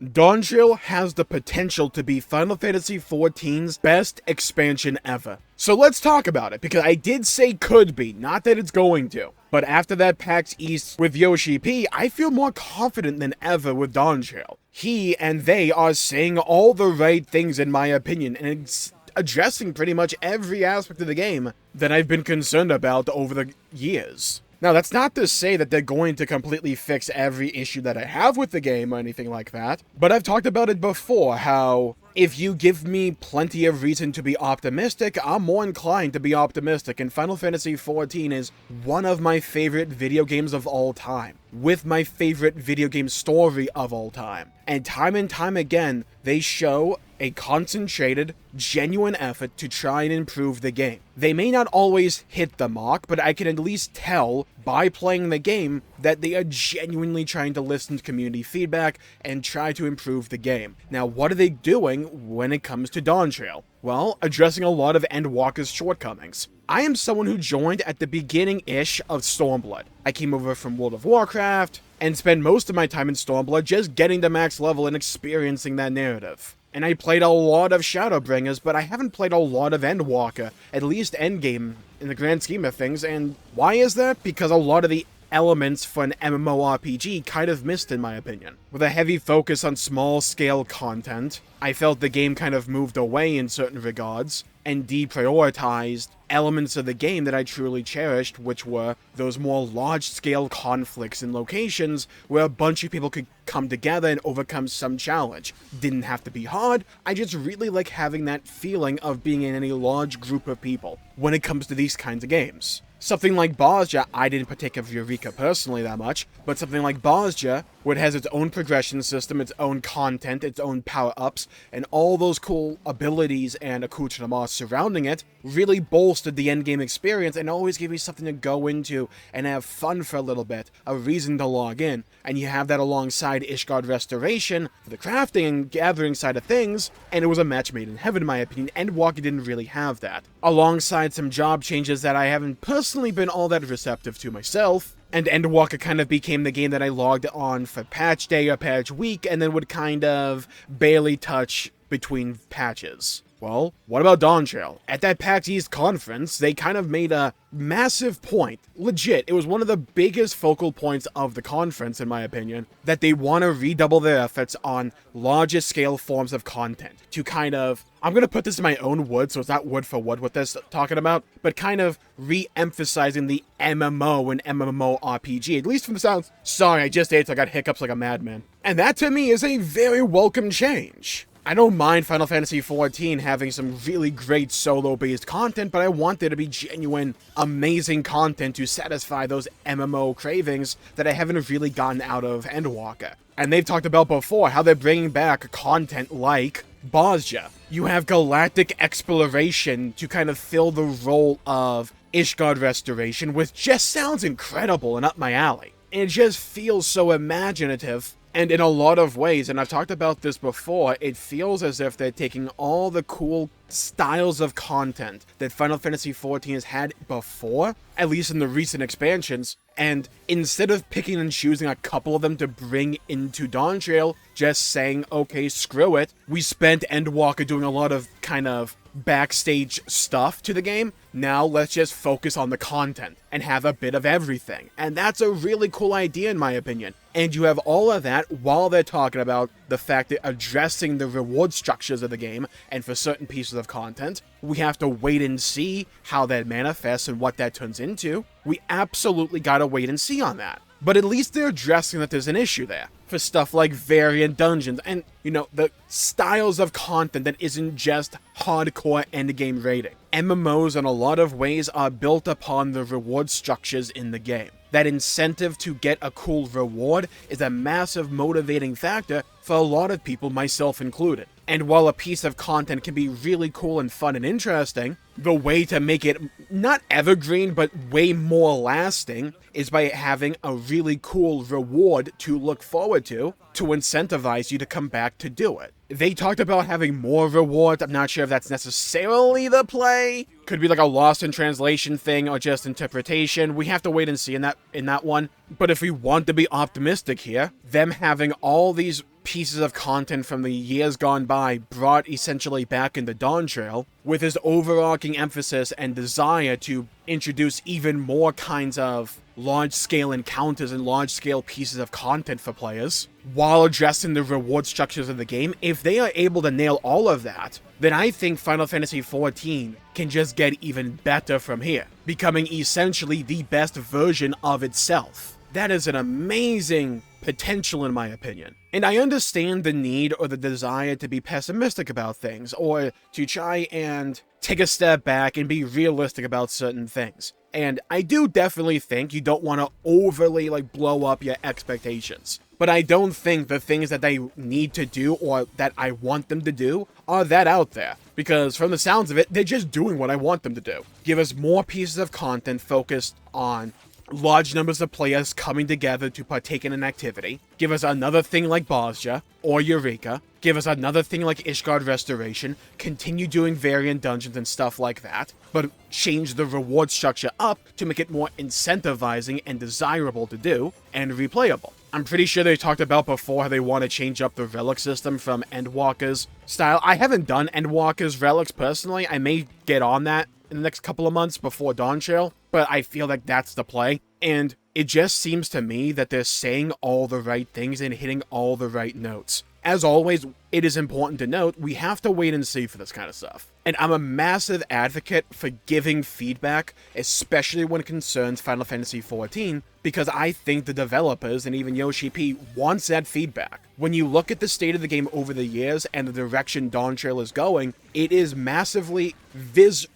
Dawntrail has the potential to be Final Fantasy XIV's best expansion ever. So let's talk about it, because I did say could be, not that it's going to. But after that PAX EAST with YOSHI P, I feel more confident than ever with Dawntrail. He and they are saying all the right things in my opinion, and it's addressing pretty much every aspect of the game that I've been concerned about over the years. Now, that's not to say that they're going to completely fix every issue that I have with the game or anything like that, but I've talked about it before, how if you give me plenty of reason to be optimistic, I'm more inclined to be optimistic, and Final Fantasy XIV is one of my favorite video games of all time, with my favorite video game story of all time. And time again, they show a concentrated, genuine effort to try and improve the game. They may not always hit the mark, but I can at least tell by playing the game that they are genuinely trying to listen to community feedback and try to improve the game. Now, what are they doing when it comes to Dawntrail? Well, addressing a lot of Endwalker's shortcomings. I am someone who joined at the beginning-ish of Stormblood. I came over from World of Warcraft, and spent most of my time in Stormblood just getting to max level and experiencing that narrative. And I played a lot of Shadowbringers, but I haven't played a lot of Endwalker, at least Endgame, in the grand scheme of things, and why is that? Because a lot of the elements for an MMORPG kind of missed in my opinion. With a heavy focus on small-scale content, I felt the game kind of moved away in certain regards, and deprioritized elements of the game that I truly cherished, which were those more large-scale conflicts in locations where a bunch of people could come together and overcome some challenge. Didn't have to be hard, I just really like having that feeling of being in a large group of people when it comes to these kinds of games. Something like Bozja, I didn't partake of Eureka personally that much, but something like Bozja, where it has its own progression system, its own content, its own power-ups, and all those cool abilities and accoutrements surrounding it, really bolstered the endgame experience and always gave me something to go into and have fun for a little bit, a reason to log in. And you have that alongside Ishgard Restoration for the crafting and gathering side of things, and it was a match made in heaven in my opinion. Endwalker didn't really have that. Alongside some job changes that I haven't personally been all that receptive to myself, and Endwalker kind of became the game that I logged on for patch day or patch week, and then would kind of barely touch between patches. Well, what about Dawntrail? At that PAX EAST conference, they kind of made a massive point. Legit, it was one of the biggest focal points of the conference, in my opinion, that they want to redouble their efforts on larger scale forms of content. To kind of, I'm going to put this in my own words, so it's not word for word what they're talking about, but kind of re-emphasizing the MMO and MMORPG, at least from the sounds. Sorry, I just ate, so I got hiccups like a madman. And that to me is a very welcome change. I don't mind Final Fantasy XIV having some really great solo-based content, but I want there to be genuine, amazing content to satisfy those MMO cravings that I haven't really gotten out of Endwalker. And they've talked about before how they're bringing back content like Bozja. You have galactic exploration to kind of fill the role of Ishgard Restoration, which just sounds incredible and up my alley. And it just feels so imaginative. And in a lot of ways, and I've talked about this before, it feels as if they're taking all the cool styles of content that Final Fantasy XIV has had before, at least in the recent expansions, and instead of picking and choosing a couple of them to bring into Dawntrail, just saying, okay, screw it, we spent Endwalker doing a lot of kind of backstage stuff to the game, now let's just focus on the content and have a bit of everything. And that's a really cool idea in my opinion. And you have all of that while they're talking about the fact that addressing the reward structures of the game, and for certain pieces of content, we have to wait and see how that manifests and what that turns into. We absolutely gotta wait and see on that. But at least they're addressing that there's an issue there. For stuff like variant dungeons and, you know, the styles of content that isn't just hardcore endgame raiding. MMOs in a lot of ways are built upon the reward structures in the game. That incentive to get a cool reward is a massive motivating factor for a lot of people, myself included. And while a piece of content can be really cool and fun and interesting, the way to make it not evergreen, but way more lasting is by having a really cool reward to look forward to incentivize you to come back to do it. They talked about having more rewards. I'm not sure if that's necessarily the play. Could be like a lost in translation thing or just interpretation. We have to wait and see in that one. But if we want to be optimistic here, them having all these pieces of content from the years gone by brought essentially back into Dawntrail, with his overarching emphasis and desire to introduce even more kinds of large-scale encounters and large-scale pieces of content for players, while addressing the reward structures of the game. If they are able to nail all of that, then I think Final Fantasy XIV can just get even better from here, becoming essentially the best version of itself. That is an amazing potential in my opinion. And I understand the need or the desire to be pessimistic about things, or to try and take a step back and be realistic about certain things. And I do definitely think you don't want to overly blow up your expectations. But I don't think the things that they need to do or that I want them to do are that out there. Because from the sounds of it, they're just doing what I want them to do. Give us more pieces of content focused on large numbers of players coming together to partake in an activity. Give us another thing like Bozja or Eureka. Give us another thing like Ishgard Restoration. Continue doing variant dungeons and stuff like that, but change the reward structure up to make it more incentivizing and desirable to do, and replayable. I'm pretty sure they talked about before how they want to change up the relic system from Endwalker's style. I haven't done Endwalker's relics personally. I may get on that in the next couple of months before Dawntrail, but I feel like that's the play. And it just seems to me that they're saying all the right things and hitting all the right notes. As always, it is important to note, we have to wait and see for this kind of stuff. And I'm a massive advocate for giving feedback, especially when it concerns Final Fantasy XIV, because I think the developers, and even Yoshi P, wants that feedback. When you look at the state of the game over the years and the direction Dawntrail is going, it is massively viscerally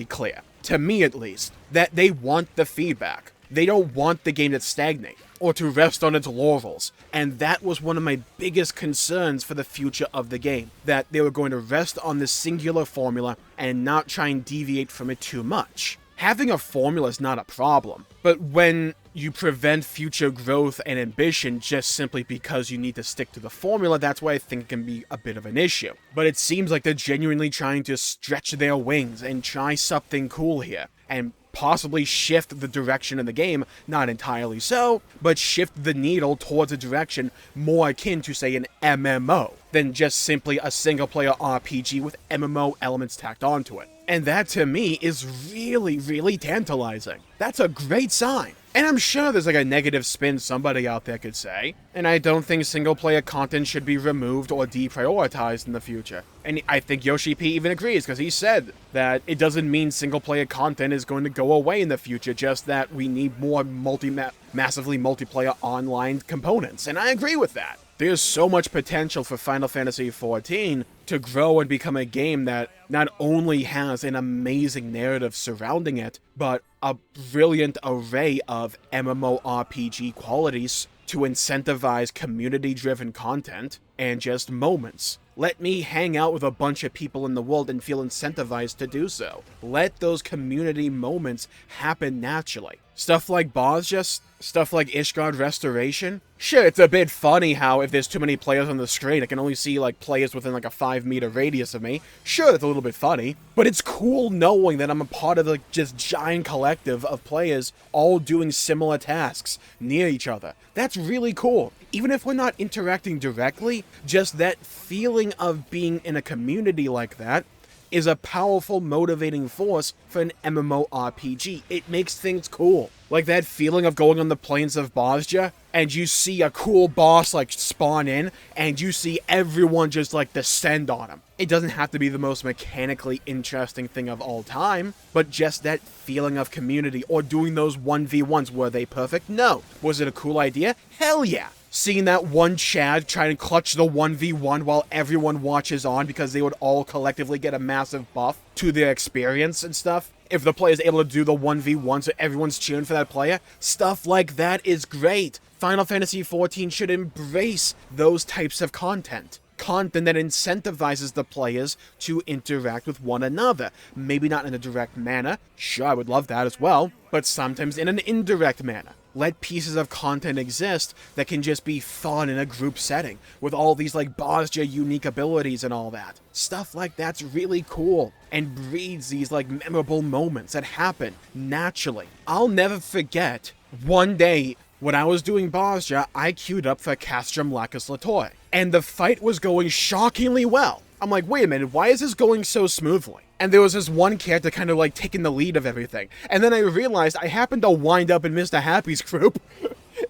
clear, to me at least, that they want the feedback. They don't want the game to stagnate or to rest on its laurels. And that was one of my biggest concerns for the future of the game, that they were going to rest on this singular formula and not try and deviate from it too much. Having a formula is not a problem, but when you prevent future growth and ambition just simply because you need to stick to the formula, that's why I think it can be a bit of an issue. But it seems like they're genuinely trying to stretch their wings and try something cool here, and possibly shift the direction of the game, not entirely so, but shift the needle towards a direction more akin to, say, an MMO, than just simply a single-player RPG with MMO elements tacked onto it. And that, to me, is really, really tantalizing. That's a great sign. And I'm sure there's a negative spin somebody out there could say, and I don't think single-player content should be removed or deprioritized in the future. And I think Yoshi P even agrees, because he said that it doesn't mean single-player content is going to go away in the future, just that we need more massively multiplayer online components, and I agree with that. There's so much potential for Final Fantasy XIV to grow and become a game that not only has an amazing narrative surrounding it, but a brilliant array of MMORPG qualities to incentivize community-driven content and just moments. Let me hang out with a bunch of people in the world and feel incentivized to do so. Let those community moments happen naturally. Stuff like Bozja, stuff like Ishgard Restoration. Sure, it's a bit funny how if there's too many players on the screen, I can only see players within a 5-meter radius of me. Sure, it's a little bit funny, but it's cool knowing that I'm a part of just giant collective of players all doing similar tasks near each other. That's really cool. Even if we're not interacting directly, just that feeling of being in a community like that is a powerful motivating force for an MMORPG. It makes things cool. Like that feeling of going on the plains of Bozja, and you see a cool boss spawn in, and you see everyone just descend on him. It doesn't have to be the most mechanically interesting thing of all time, but just that feeling of community, or doing those 1v1s. Were they perfect? No. Was it a cool idea? Hell yeah. Seeing that one Chad trying to clutch the 1v1 while everyone watches on because they would all collectively get a massive buff to their experience and stuff. If the player is able to do the 1v1 so everyone's cheering for that player, stuff like that is great. Final Fantasy XIV should embrace those types of content. Content that incentivizes the players to interact with one another. Maybe not in a direct manner. Sure, I would love that as well. But sometimes in an indirect manner. Let pieces of content exist that can just be fun in a group setting, with all these Bozja unique abilities and all that. Stuff like that's really cool, and breeds these memorable moments that happen naturally. I'll never forget one day When I was doing Bosja, I queued up for Castrum Lacus Latoy, and the fight was going shockingly well. I'm like, wait a minute, why is this going so smoothly? And there was this one character kind of like taking the lead of everything. And then I realized I happened to wind up in Mr. Happy's group.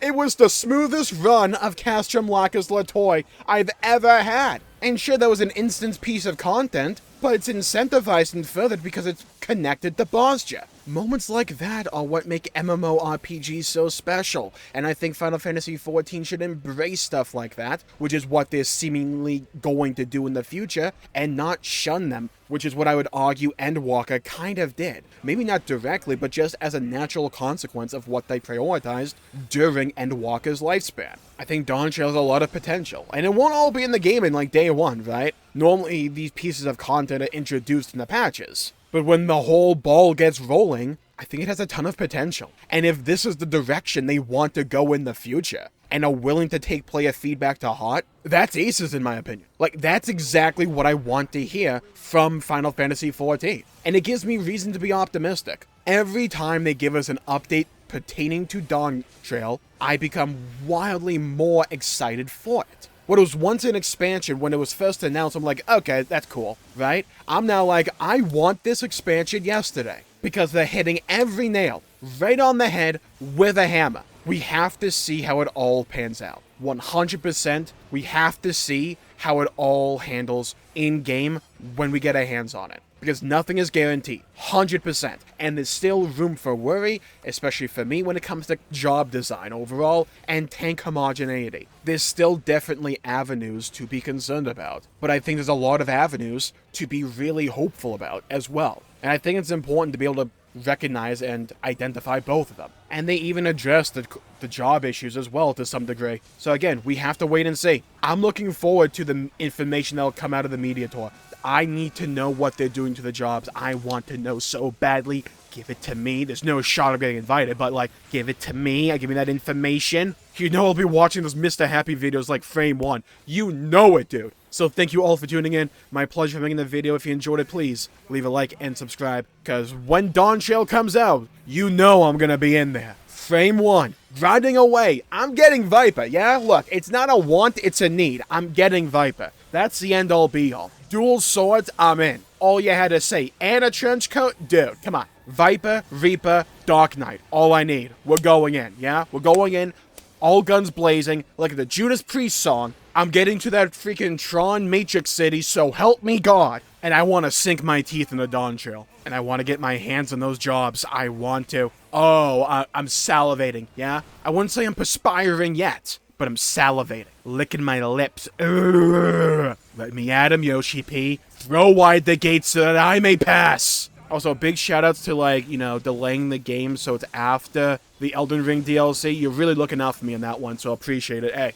It was the smoothest run of Castrum Lacus Latoy I've ever had. And sure, that was an instance piece of content, but it's incentivized and furthered because it's connected to Bosja. Moments like that are what make MMORPGs so special, and I think Final Fantasy XIV should embrace stuff like that, which is what they're seemingly going to do in the future, and not shun them, which is what I would argue Endwalker kind of did. Maybe not directly, but just as a natural consequence of what they prioritized during Endwalker's lifespan. I think Dawntrail has a lot of potential, and it won't all be in the game in like day one, right? Normally, these pieces of content are introduced in the patches. But when the whole ball gets rolling, I think it has a ton of potential. And if this is the direction they want to go in the future, and are willing to take player feedback to heart, that's aces in my opinion. Like, that's exactly what I want to hear from Final Fantasy XIV. And it gives me reason to be optimistic. Every time they give us an update pertaining to Dawntrail, I become wildly more excited for it. What was once an expansion when it was first announced, I'm like, okay, that's cool, right? I'm now like, I want this expansion yesterday. Because they're hitting every nail right on the head with a hammer. We have to see how it all pans out. 100%, we have to see how it all handles in-game when we get our hands on it. Because nothing is guaranteed, 100%. And there's still room for worry, especially for me when it comes to job design overall and tank homogeneity. There's still definitely avenues to be concerned about, but I think there's a lot of avenues to be really hopeful about as well. And I think it's important to be able to recognize and identify both of them. And they even address the job issues as well to some degree. So again, we have to wait and see. I'm looking forward to the information that'll come out of the media tour. I need to know what they're doing to the jobs. I want to know so badly. Give it to me. There's no shot of getting invited, but like, give it to me. Give me that information. You know I'll be watching those Mr. Happy videos like Frame 1. You know it, dude. So thank you all for tuning in. My pleasure for making the video. If you enjoyed it, please leave a like and subscribe. Because when Dawntrail comes out, you know I'm going to be in there. Frame 1. Riding away. I'm getting Viper, yeah? Look, it's not a want, it's a need. I'm getting Viper. That's the end all be all. Dual swords, I'm in. All you had to say, and a trench coat? Dude, come on. Viper, Reaper, Dark Knight. All I need. We're going in, yeah? We're going in. All guns blazing, like the Judas Priest song. I'm getting to that freaking Tron Matrix City, so help me God. And I want to sink my teeth in the Dawntrail. And I want to get my hands on those jobs. I want to. Oh, I'm salivating, yeah? I wouldn't say I'm perspiring yet, but I'm salivating. Licking my lips. Urgh. Let me at him, Yoshi P. Throw wide the gates so that I may pass. Also, big shoutouts to, like, you know, delaying the game so it's after the Elden Ring DLC. You're really looking out for me on that one, so appreciate it. Hey,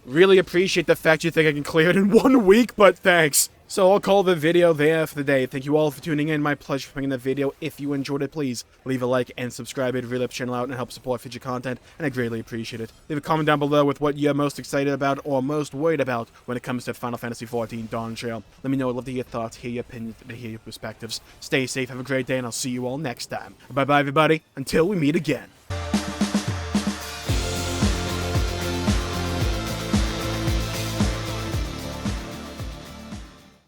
really appreciate the fact you think I can clear it in 1 week, but thanks. So I'll call the video there for the day. Thank you all for tuning in. My pleasure for making the video. If you enjoyed it, please leave a like and subscribe. It really helps the channel out and helps support future content, and I greatly appreciate it. Leave a comment down below with what you're most excited about or most worried about when it comes to Final Fantasy XIV Dawntrail. Let me know. I'd love to hear your thoughts, hear your opinions, and hear your perspectives. Stay safe, have a great day, and I'll see you all next time. Bye-bye, everybody. Until we meet again.